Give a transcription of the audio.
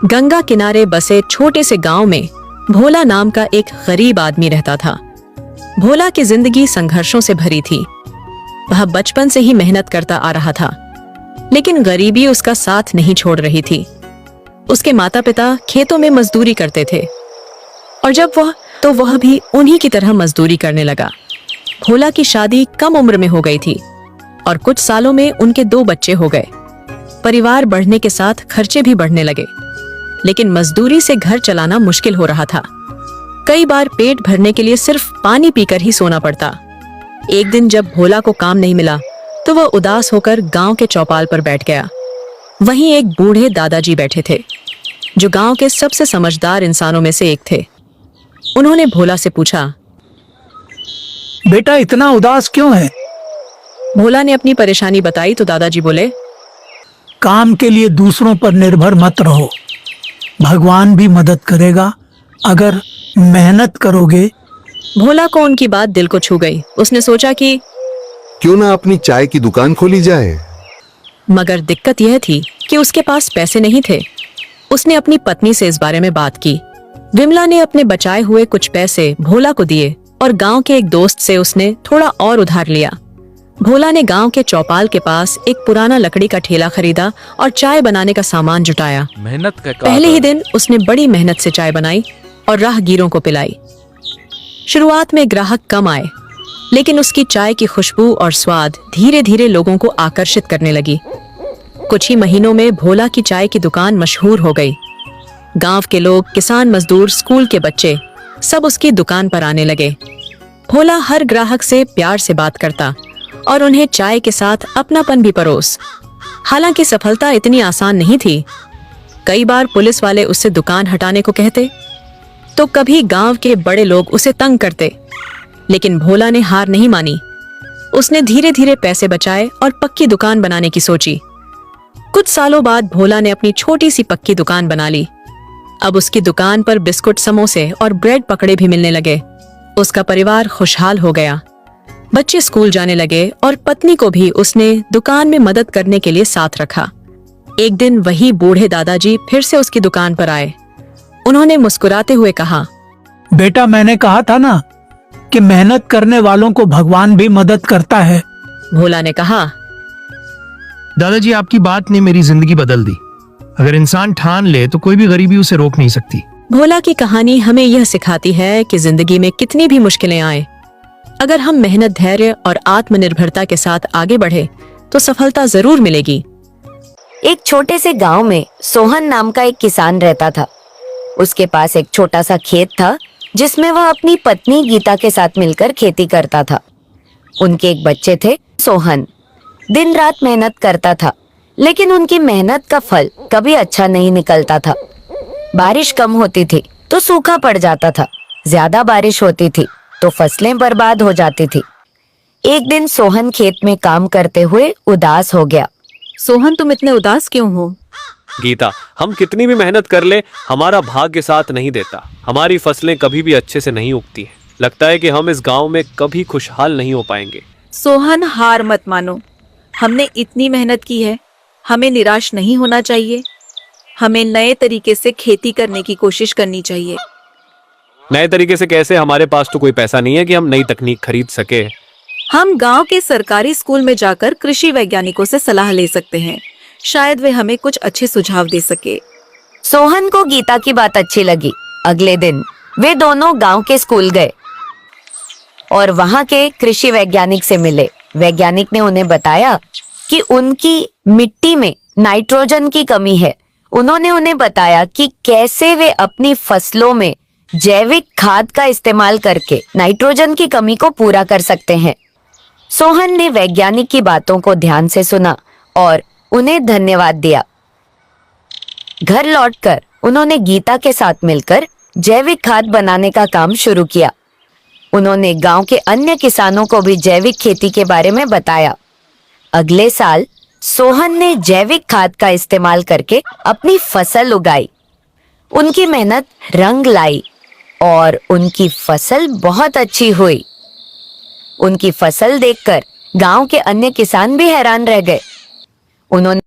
गंगा किनारे बसे छोटे से गांव में भोला नाम का एक गरीब आदमी रहता था। भोला की जिंदगी संघर्षों से भरी थी। वह बचपन से ही मेहनत करता आ रहा था, लेकिन गरीबी उसका साथ नहीं छोड़ रही थी। उसके माता पिता खेतों में मजदूरी करते थे और जब वह भी उन्हीं की तरह मजदूरी करने लगा। भोला की शादी कम उम्र में हो गई थी और कुछ सालों में उनके 2 बच्चे हो गए। परिवार बढ़ने के साथ खर्चे भी बढ़ने लगे, लेकिन मजदूरी से घर चलाना मुश्किल हो रहा था। कई बार पेट भरने के लिए सिर्फ पानी पीकर ही सोना पड़ता। एक दिन जब भोला को काम नहीं मिला तो वह उदास होकर गांव के चौपाल पर बैठ गया। वहीं एक बूढ़े दादाजी बैठे थे, जो गांव के सबसे समझदार इंसानों में से एक थे। उन्होंने भोला से पूछा, बेटा इतना उदास क्यों है? भोला ने अपनी परेशानी बताई तो दादाजी बोले, काम के लिए दूसरों पर निर्भर मत रहो, भगवान भी मदद करेगा अगर मेहनत करोगे। भोला को उनकी बात दिल को छू गई। उसने सोचा कि क्यों ना अपनी चाय की दुकान खोली जाए। मगर दिक्कत यह थी कि उसके पास पैसे नहीं थे। उसने अपनी पत्नी से इस बारे में बात की। विमला ने अपने बचाए हुए कुछ पैसे भोला को दिए और गांव के एक दोस्त से उसने थोड़ा और उधार लिया। भोला ने गांव के चौपाल के पास एक पुराना लकड़ी का ठेला खरीदा और चाय बनाने का सामान जुटाया। मेहनत का पहले ही दिन उसने बड़ी मेहनत से चाय बनाई और राहगीरों को पिलाई। शुरुआत में ग्राहक कम आए, लेकिन उसकी चाय की खुशबू और स्वाद धीरे धीरे लोगों को आकर्षित करने लगी। कुछ ही महीनों में भोला की चाय की दुकान मशहूर हो गई। गांव के लोग, किसान मजदूर, स्कूल के बच्चे सब उसकी दुकान पर आने लगे। भोला हर ग्राहक से प्यार से बात करता और उन्हें चाय के साथ अपनापन भी परोस। हालांकि सफलता इतनी आसान नहीं थी। कई बार पुलिस वाले उससे दुकान हटाने को कहते, तो कभी गांव के बड़े लोग उसे तंग करते, लेकिन भोला ने हार नहीं मानी। उसने धीरे धीरे पैसे बचाए और पक्की दुकान बनाने की सोची। कुछ सालों बाद भोला ने अपनी छोटी सी पक्की दुकान बना ली। अब उसकी दुकान पर बिस्कुट, समोसे और ब्रेड पकड़े भी मिलने लगे। उसका परिवार खुशहाल हो गया। बच्चे स्कूल जाने लगे और पत्नी को भी उसने दुकान में मदद करने के लिए साथ रखा। एक दिन वही बूढ़े दादाजी फिर से उसकी दुकान पर आए। उन्होंने मुस्कुराते हुए कहा, बेटा मैंने कहा था ना कि मेहनत करने वालों को भगवान भी मदद करता है। भोला ने कहा, दादाजी आपकी बात ने मेरी जिंदगी बदल दी। अगर इंसान ठान ले तो कोई भी गरीबी उसे रोक नहीं सकती। भोला की कहानी हमें यह सिखाती है कि जिंदगी में कितनी भी मुश्किलें आए, अगर हम मेहनत, धैर्य और आत्मनिर्भरता के साथ आगे बढ़े तो सफलता जरूर मिलेगी। एक छोटे से गांव में सोहन नाम का एक किसान रहता था। उसके पास एक छोटा सा खेत था, जिसमें वह अपनी पत्नी गीता के साथ मिलकर खेती करता था। उनके एक बच्चे थे, सोहन। दिन रात मेहनत करता था, लेकिन उनकी मेहनत का फल कभी अच्छा नहीं निकलता था। बारिश कम होती थी तो सूखा पड़ जाता था, ज्यादा बारिश होती थी तो फसलें बर्बाद हो जाती थी। एक दिन सोहन खेत में काम करते हुए उदास हो गया। सोहन, तुम इतने उदास क्यों हो? गीता, हम कितनी भी मेहनत कर ले, हमारा भाग्य साथ नहीं देता। हमारी फसलें कभी भी अच्छे से नहीं उगती हैं। लगता है कि हम इस गांव में कभी खुशहाल नहीं हो पाएंगे। सोहन, हार मत मानो। हमने इतनी मेहनत की है, हमें निराश नहीं होना चाहिए। हमें नए तरीके से खेती करने की कोशिश करनी चाहिए। नए तरीके से कैसे? हमारे पास तो कोई पैसा नहीं है कि हम नई तकनीक खरीद सके। हम गांव के सरकारी स्कूल में जाकर कृषि वैज्ञानिकों से सलाह ले सकते हैं। शायद वे हमें कुछ अच्छे सुझाव दे सके। सोहन को गीता की बात अच्छी लगी। अगले दिन वे दोनों गांव के स्कूल गए और वहां के कृषि वैज्ञानिक से मिले। वैज्ञानिक ने उन्हें बताया कि उनकी मिट्टी में नाइट्रोजन की कमी है। उन्होंने उन्हें बताया कि कैसे वे अपनी फसलों में जैविक खाद का इस्तेमाल करके नाइट्रोजन की कमी को पूरा कर सकते हैं। सोहन ने वैज्ञानिक की बातों को ध्यान से सुना और उन्हें धन्यवाद दिया। घर लौटकर उन्होंने गीता के साथ मिलकर जैविक खाद बनाने का काम शुरू किया। उन्होंने गांव के अन्य किसानों को भी जैविक खेती के बारे में बताया। अगले साल सोहन ने जैविक खाद का इस्तेमाल करके अपनी फसल उगाई। उनकी मेहनत रंग लाई और उनकी फसल बहुत अच्छी हुई। उनकी फसल देखकर गांव के अन्य किसान भी हैरान रह गए। उन्होंने